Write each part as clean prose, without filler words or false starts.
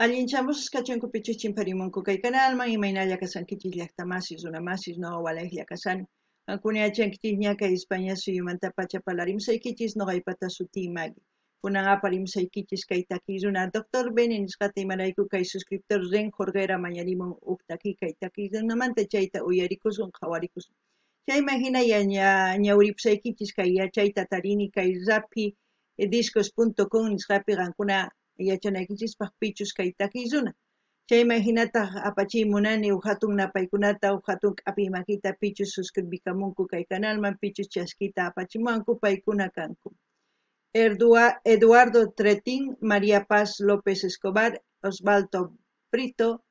Allinchamos kachunku pichus chimparimunku kay canalman imaynalla kasankichis llaqtamasis runamasis no walaylla kasani. Kankuni achankichis ñaka España suyumanta pachapallarimsaykichis noqaypata sutimagi. Kunan aparimsaykichis kay takiruna Dr. Beni nisqata imarayku kay suscriptor Ren Jorgera mañarimun uktaki kay takirunamanta chayta uyarikusun qhawarikusun. Chayman hina ñawripusaykichis kay yachayta tarini kay rapidiscos.com nisqapi qankuna yachanaykichispaq pichus kay takiruna. Chayman hinataq apachimunani hatun napaykunata hatun k'api makita pichus suscribikamunku kay canalman pichus chaskita apachimanku paykuna kanku. Eduardo Tretín, María Paz López Escobar, Osvaldo Brito,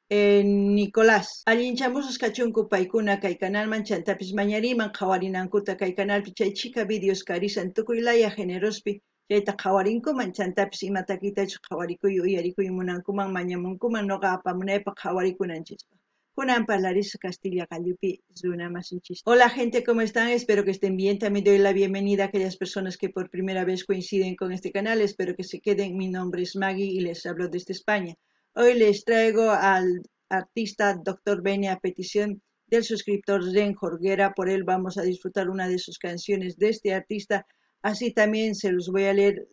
Nicolás. Allinchamusus kachunku paykuna kay canalman chantapis mañariman qhawarinankuta kay canalpi chay chika videos karisan tukuylaya generospi chayta qhawarinkuman chantapis imatakitachu qhawarikuy uyarikuy munankuman mañamunkuman noqa apamunaypaq qhawarikunanchikpaq. Kunan parlaris Castilla Gallupi runamasinchis. Hola gente, ¿cómo están? Espero que estén bien. También doy la bienvenida a aquellas personas que por primera vez coinciden con este canal. Espero que se queden. Mi nombre es Maggie y les hablo desde España. Hoy les traigo al artista Dr. Beni a petición del suscriptor Ren Jorgera. Por él vamos a disfrutar una de sus canciones de este artista. Así también se los voy a leer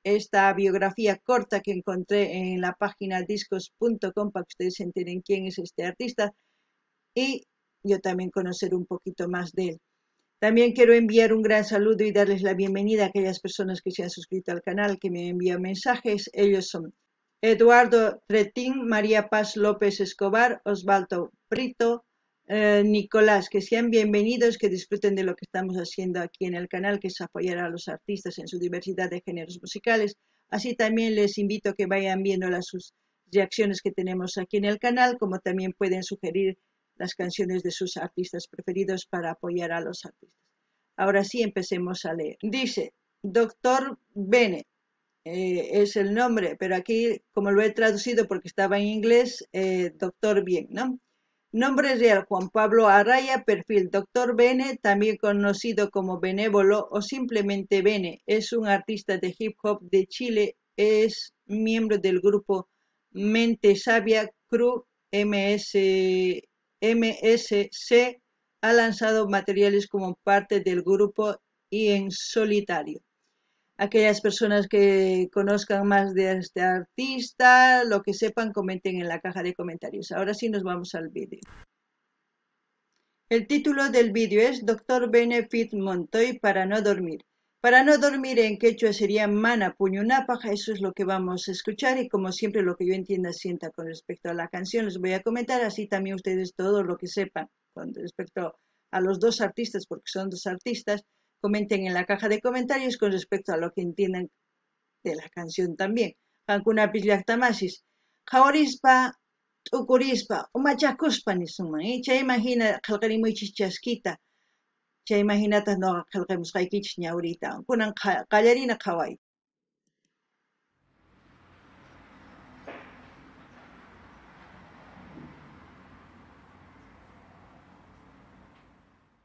esta biografía corta que encontré en la página discos.com para que ustedes se enteren quién es este artista y yo también conocer un poquito más de él. También quiero enviar un gran saludo y darles la bienvenida a aquellas personas que se han suscrito al canal, que me envían mensajes. Ellos son Eduardo Tretín, María Paz López Escobar, Osvaldo Brito, Nicolás, que sean bienvenidos, que disfruten de lo que estamos haciendo aquí en el canal, que es apoyar a los artistas en su diversidad de géneros musicales. Así también les invito a que vayan viendo sus reacciones que tenemos aquí en el canal, como también pueden sugerir las canciones de sus artistas preferidos para apoyar a los artistas. Ahora sí, empecemos a leer. Dice, Dr. Beni, es el nombre, pero aquí, como lo he traducido porque estaba en inglés, Doctor Bien, ¿no? Nombre real, Juan Pablo Arraya, perfil, Dr. Beni, también conocido como Benévolo o simplemente Beni, es un artista de hip hop de Chile, es miembro del grupo Mente Sabia Crew MSC, ha lanzado materiales como parte del grupo y en solitario. Aquellas personas que conozcan más de este artista, lo que sepan, comenten en la caja de comentarios. Ahora sí nos vamos al vídeo. El título del vídeo es Dr. Beni Fit Montoy para no dormir. Para no dormir en quechua sería mana puñunapaja, eso es lo que vamos a escuchar y como siempre lo que yo entienda sienta con respecto a la canción les voy a comentar, así también ustedes todo lo que sepan con respecto a los dos artistas, porque son dos artistas, comenten en la caja de comentarios con respecto a lo que entiendan de la canción también. Hankunapis llaqtamasis. Qhawarispa, t'ukurispa, umachakuspa nisunman. Chay imagina qillqarimuychis chaskita. Chay imaginatas noqa qillqamusqaykichis ñawrita. Kunan qallarina qhaway.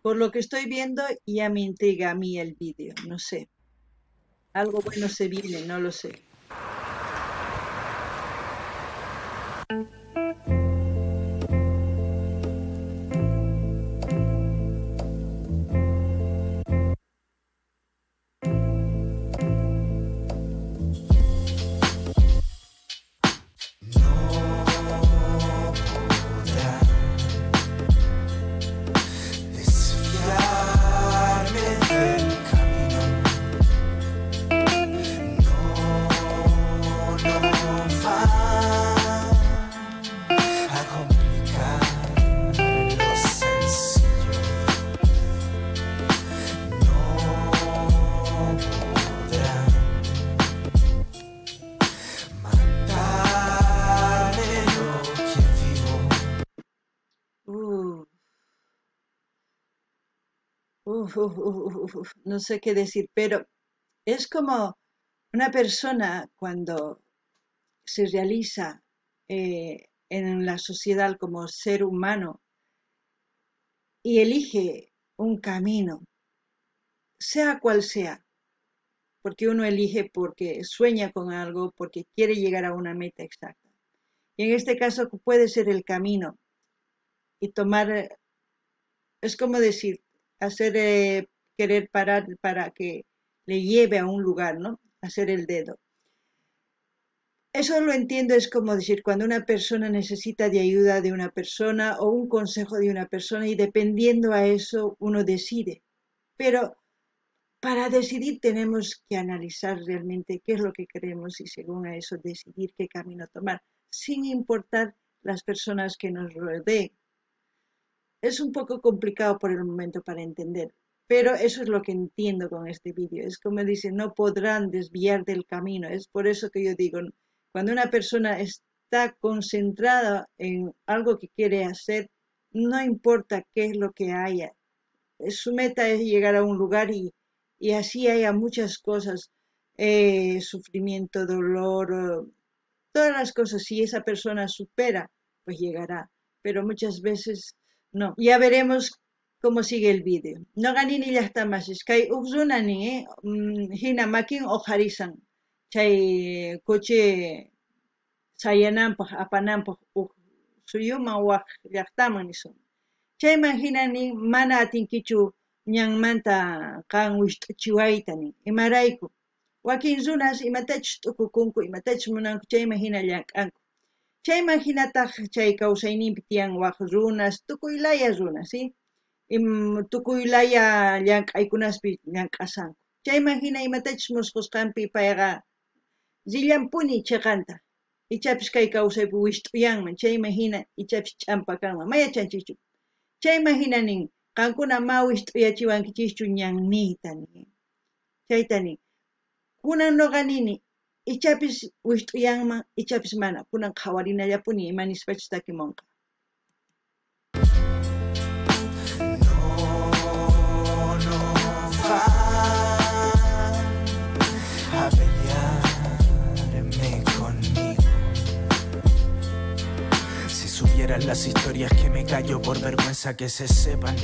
Por lo que estoy viendo, ya me intriga a mí el vídeo, no sé. Algo bueno se viene, no lo sé. No sé qué decir, pero es como una persona cuando se realiza en la sociedad como ser humano y elige un camino, sea cual sea, porque uno elige porque sueña con algo, porque quiere llegar a una meta exacta. Y en este caso puede ser el camino y tomar, es como decir, hacer, querer parar para que le lleve a un lugar, ¿no? Hacer el dedo. Eso lo entiendo, es como decir, cuando una persona necesita de ayuda de una persona o un consejo de una persona y dependiendo a eso uno decide. Pero para decidir tenemos que analizar realmente qué es lo que queremos y según a eso decidir qué camino tomar, sin importar las personas que nos rodeen. Es un poco complicado por el momento para entender, pero eso es lo que entiendo con este vídeo. Es como dice, no podrán desviar del camino. Es por eso que yo digo, cuando una persona está concentrada en algo que quiere hacer, no importa qué es lo que haya. Su meta es llegar a un lugar y así haya muchas cosas, sufrimiento, dolor, todas las cosas. Si esa persona supera, pues llegará. Pero muchas veces no. Ya veremos cómo sigue el vídeo. No ganini ya está más. Sky ubzunani, hina makin ojarizan. Chay coche sayanampa, apanampa, suyuma wak llaqtaman nisun. Chayman hinani mana atinkichu ñanmanta kan wishq'chiwaytani imarayku wakin runas imatachus t'ukukunku imatachus munanku chayman hina llank'anku chayman hinataq chay kawsayninpi tiyan waq runas tukuylaya runas ¿sí? Tukuylaya llank'aykunaspi llank'asanku chayman hina imatachus musqusqanpi payqa rillanpuni chiqanta ichapis kay kawsaypi wisht'uyanman chayman hina ichapis ch'ampakanman mayachanchikchu chayman hinanin qankuna ma wisht'uyachiwankichischu ñanniytani chaytani kunan noqanini ichapis wisht'uyanman ichapis mana kunan qhawarinallapuni imanispachus takimunqa. Las historias que me callo por vergüenza que se sepan.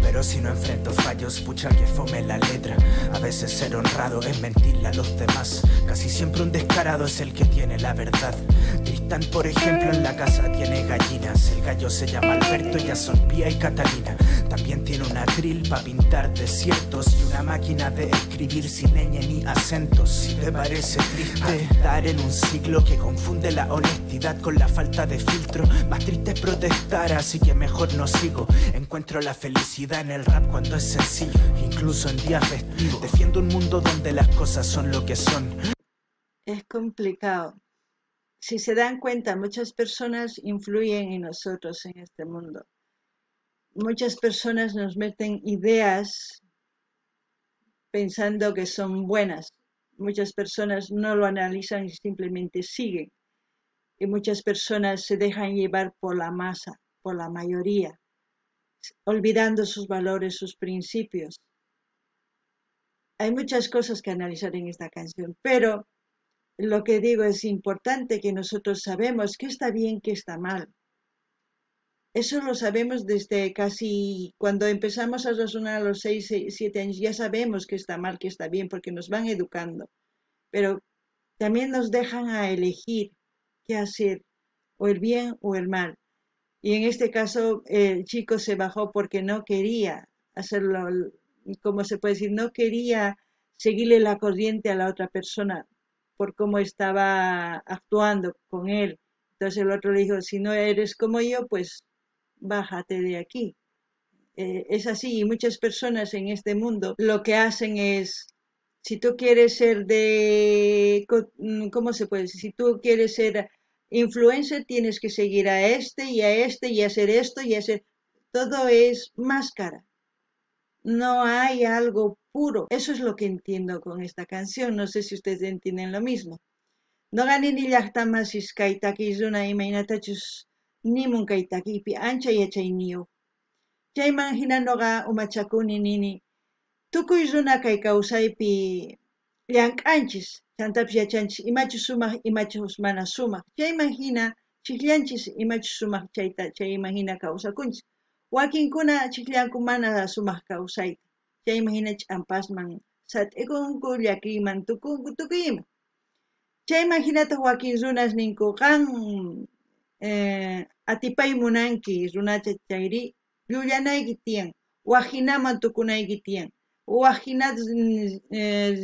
Pero si no enfrento fallos, pucha que fome la letra. A veces ser honrado es mentirle a los demás. Casi siempre un descarado es el que tiene la verdad. Tristan, por ejemplo, en la casa tiene gallinas. El gallo se llama Alberto, ella son Pía y Catalina. También tiene una atril para pintar desiertos y una máquina de escribir sin ñ ni acentos. Si te parece triste estar en un ciclo que confunde la honestidad con la falta de filtro, más triste es protestar, así que mejor no sigo. Encuentro la felicidad en el rap cuando es sencillo, incluso en días festivos. Defiendo un mundo donde las cosas son lo que son. Es complicado. Si se dan cuenta, muchas personas influyen en nosotros en este mundo. Muchas personas nos meten ideas pensando que son buenas. Muchas personas no lo analizan y simplemente siguen. Y muchas personas se dejan llevar por la masa, por la mayoría, olvidando sus valores, sus principios. Hay muchas cosas que analizar en esta canción, pero lo que digo es importante que nosotros sabemos qué está bien, qué está mal. Eso lo sabemos desde casi cuando empezamos a razonar a los 6, 7 años, ya sabemos qué está mal, qué está bien, porque nos van educando. Pero también nos dejan a elegir qué hacer, o el bien o el mal. Y en este caso el chico se bajó porque no quería hacerlo, como se puede decir, no quería seguirle la corriente a la otra persona por cómo estaba actuando con él. Entonces el otro le dijo, si no eres como yo, pues bájate de aquí. Es así, y muchas personas en este mundo lo que hacen es, si tú quieres ser ¿cómo se puede decir? Si tú quieres ser influencer, tienes que seguir a este y hacer esto y hacer, todo es máscara. No hay algo puro. Eso es lo que entiendo con esta canción. No sé si ustedes entienden lo mismo. No ganini llaqtamasis kay takiyuna imaynatachus nimun kay takiypi ancha yachayniyu. Chayman hina noqa umachakuni nini tukuy runa kay kawsaypi llank'anchis chantapis yachanchis imachus sumaq imachus mana sumaq. Chayman hina chikllanchis imachus sumaq chayman hina kawsakunchis. Wakinkuna chikllanku mana sumaq kawsayta. Chayman hina ch'ampasman sat'ikunku llakiman tukunku tukuyman. Chayma hinata wakin runas ninku qan atipay munanki runacha chayri llullaynayki tiyan, wajinaman tukunayki tiyan, wajinata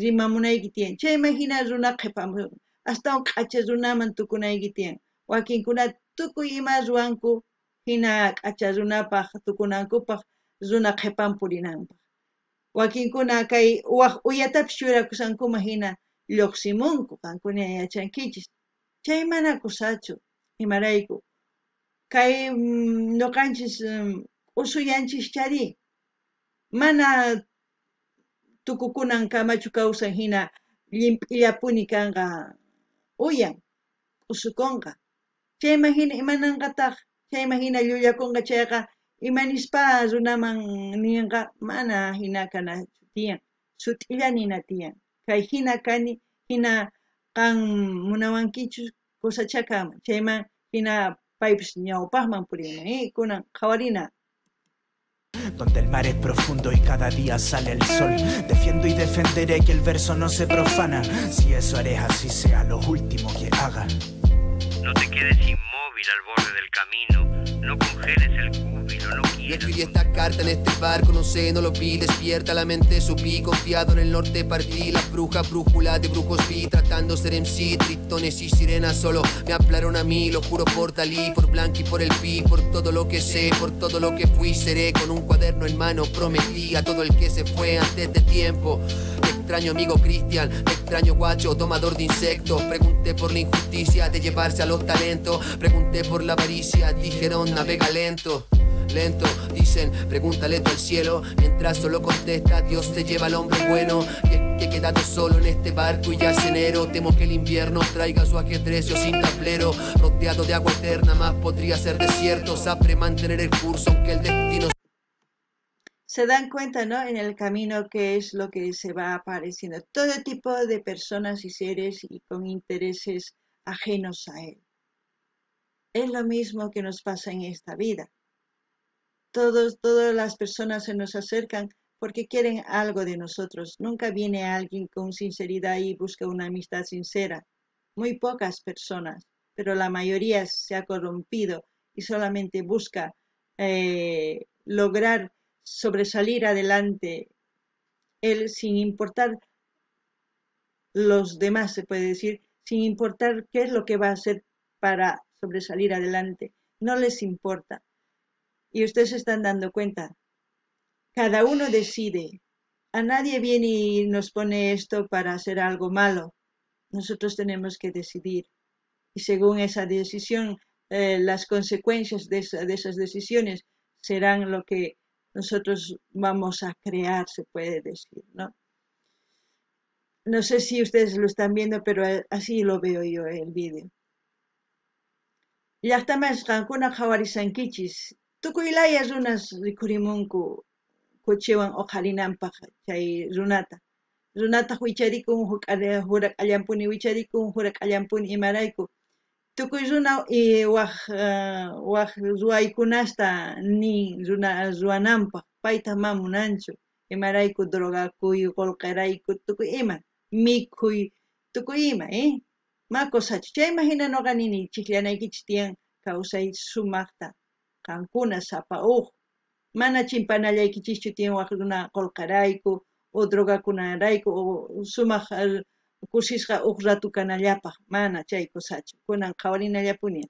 rimamunayki tiyan. Chayma hina runa qhipamun hasta q'acha runaman tukunayki tiyan. Wakinkuna tukuy ima ruwanku hina q'acha runapaq tukunankupaq runa qhipan purinanpaq. Wakinkuna kay waq uyatapish churakusankuma hina lluqsimunku qankuna yachankichis. Chay mana kusachu imarayku. Kay nuqanchis usuyanchischari mana tukukunan kamachu kawsan hina llimp'illapuni kanqa uyan usukunqa. Chayma hina imananqataq chayma hina llullakunqa chayqa imanispa runaman ninqa mana hina kana tiyan sut'illa nina tiyan. Kay hina kani hina qan munawankichu kusachakama chayman hina paypis ñawpaqman puriman kunan qhawarina. Donde el mar es profundo y cada día sale el sol. Defiendo y defenderé que el verso no se profana. Si eso haré, así sea lo último que haga. No te quedes inmóvil al borde del camino. No congeles el júbilo, no quieras. Yo escribí esta carta en este barco, no sé, no lo vi. Despierta la mente, subí, confiado en el norte partí. La bruja, brújula de brujos vi, tratando ser MC. Tritones y sirenas solo me hablaron a mí. Lo juro por Dalí, por Blanqui, por el Pi. Por todo lo que sé, por todo lo que fui, seré. Con un cuaderno en mano prometí a todo el que se fue antes de tiempo. Te extraño amigo Cristian, te extraño guacho, tomador de insectos. Pregunté por la injusticia de llevarse a los talentos. Pregunté por la avaricia, dijeron navega lento. Lento, dicen, pregúntale tú al cielo. Mientras solo contesta, Dios te lleva al hombre bueno. Y es que he quedado solo en este barco y ya es enero. Temo que el invierno traiga su ajedrecio sin tablero. Rodeado de agua eterna, más podría ser desierto. Sabré mantener el curso aunque el destino... Se dan cuenta, ¿no? En el camino qué es lo que se va apareciendo. Todo tipo de personas y seres y con intereses ajenos a él. Es lo mismo que nos pasa en esta vida. Todas las personas se nos acercan porque quieren algo de nosotros. Nunca viene alguien con sinceridad y busca una amistad sincera. Muy pocas personas, pero la mayoría se ha corrompido y solamente busca lograr sobresalir adelante, él sin importar los demás, se puede decir, sin importar qué es lo que va a hacer para sobresalir adelante. No les importa. Y ustedes se están dando cuenta. Cada uno decide. A nadie viene y nos pone esto para hacer algo malo. Nosotros tenemos que decidir. Y según esa decisión, las consecuencias de esas decisiones serán lo que nosotros vamos a crear, se puede decir, ¿no? No sé si ustedes lo están viendo, pero así lo veo yo el vídeo. Llaqtamas qankuna qhawarisankichis. Tukuylaya runas rikurimunku kuchiwan uqharinanpaq chay runata. Runata huicharikun hurak allampuni huicharikun hurak allampuni imarayku. Tukuy runa waq ruwaykunasta ni runa ruwananpaq payta mamunanchu. Imarayku drogakuy, qolqarayku tukuy ima mikhuy tukuy ima, ma kosachu. Chayma hina nuqa nini chiqllanaykichis tiyan kawsay sumaqta qankuna sapa mana chimpanallaykichischu tiyan waq runa qolqarayku o drogakunarayku o sumaq kusisqa ratu kanallapaq mana chay kosachu kunan qhawarinallapuni.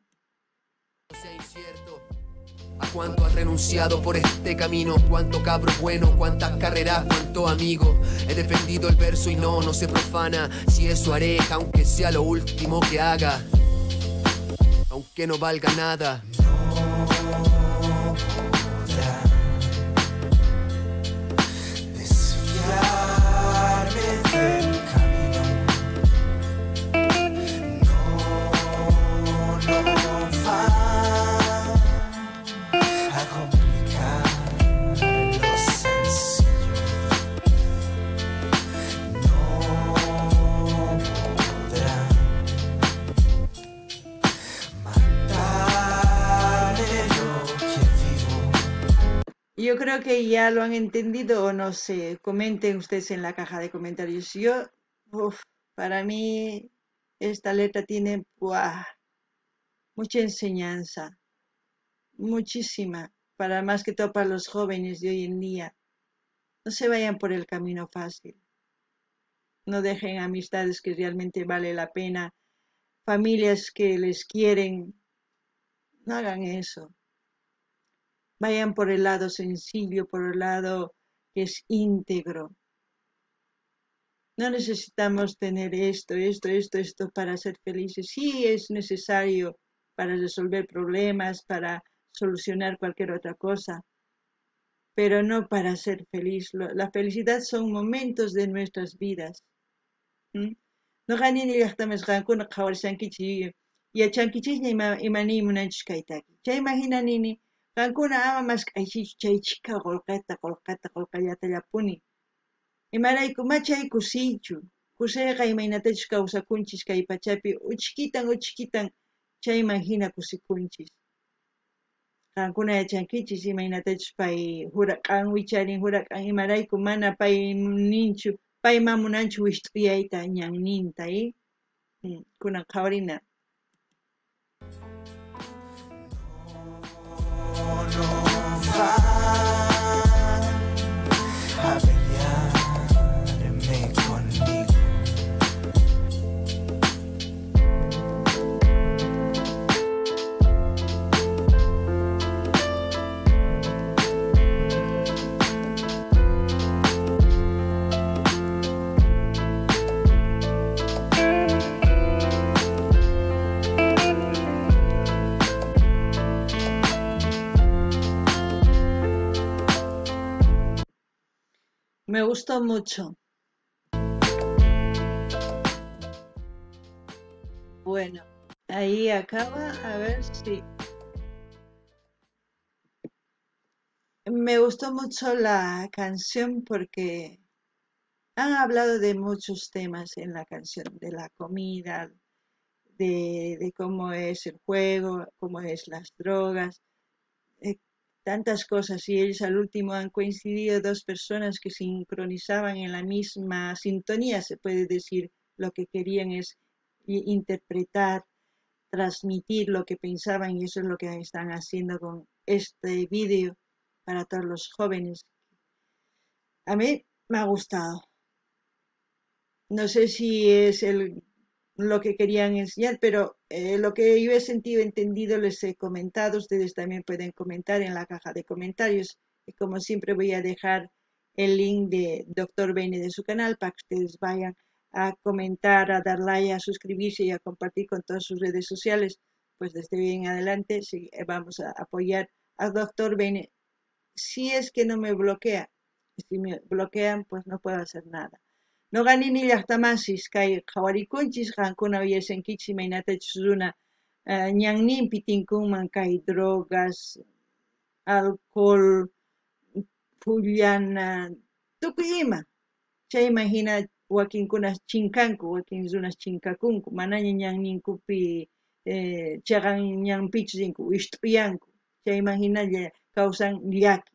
¿A cuánto has renunciado por este camino? ¿Cuánto cabro bueno? ¿Cuántas carreras? ¿Cuánto amigo? He defendido el verso y no se profana. Si eso haré, aunque sea lo último que haga, aunque no valga nada. Yo creo que ya lo han entendido o no sé, comenten ustedes en la caja de comentarios. Para mí esta letra tiene mucha enseñanza, muchísima, para más que todo para los jóvenes de hoy en día. No se vayan por el camino fácil, no dejen amistades que realmente vale la pena, familias que les quieren, no hagan eso. Vayan por el lado sencillo, por el lado que es íntegro. No necesitamos tener esto para ser felices. Sí es necesario para resolver problemas, para solucionar cualquier otra cosa, pero no para ser feliz. La felicidad son momentos de nuestras vidas. No ganini llaqtamasqankuna qhawarishankichis yachankichis imani munanchis kaytaki. Chay imaginanini qankuna ama mask'aychikchu chay chika qolqallata imarayku machay kusiychu. Kusiyqa imaynatachus kawsakunchis kay pachapi uchkitan chayman hina kusikunchis. Qankuna yachankichis imaynatachus pay hurak'an wicharin hurak'an imarayku mana pay ninchu payman munanchu wisht'uyayta ñanninta kunan qhawarina. Me gustó mucho. Bueno, ahí acaba, a ver si... Me gustó mucho la canción porque han hablado de muchos temas en la canción, de la comida, de cómo es el juego, cómo es las drogas, tantas cosas, y ellos al último han coincidido dos personas que sincronizaban en la misma sintonía, se puede decir, lo que querían es interpretar, transmitir lo que pensaban, y eso es lo que están haciendo con este vídeo para todos los jóvenes. A mí me ha gustado. No sé si es lo que querían enseñar, pero lo que yo he sentido, entendido, les he comentado. Ustedes también pueden comentar en la caja de comentarios. Y como siempre voy a dejar el link de Dr. Bene de su canal para que ustedes vayan a comentar, a dar like, a suscribirse y a compartir con todas sus redes sociales. Pues desde hoy en adelante sí, vamos a apoyar a Dr. Bene. Si es que no me bloquea, si me bloquean, pues no puedo hacer nada. No ganini llaqtamasis kay qhawarikunchis qankuna uyaysankichis imaynatachus runa ñanninpi tinkunman kay drogas, alcohol, pullana, tukuy ima. Chayman hina wakinkuna chinkanku, wakin runas chinkakunku, manaña ñanninkupi chaqan ñanpichus rinku wisht'uyanku. Chayman hina kawsan llaki.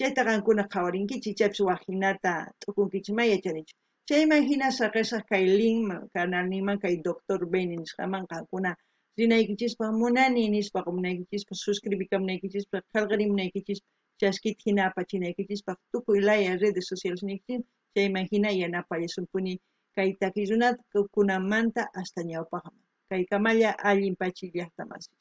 Chayta qankuna qhawarinkichis, chaypis waqhinata t'ukunkichis yacharinchis. Chayman hina saqisaq kay link canalninman kay Dr. Bene nisqaman qankuna rinaykichispa munani nispaqa munaykichispa suscribikamunaykichispa qallqarimunaykichispa chaskita hina apachinaykichispa tukuy laya redes sociales niykichispa chayman hina yanapayasumpuni kay takiy runata kunamanta hasta ñawpaqman. Kay kamalla allin pachiy llaqtamasis.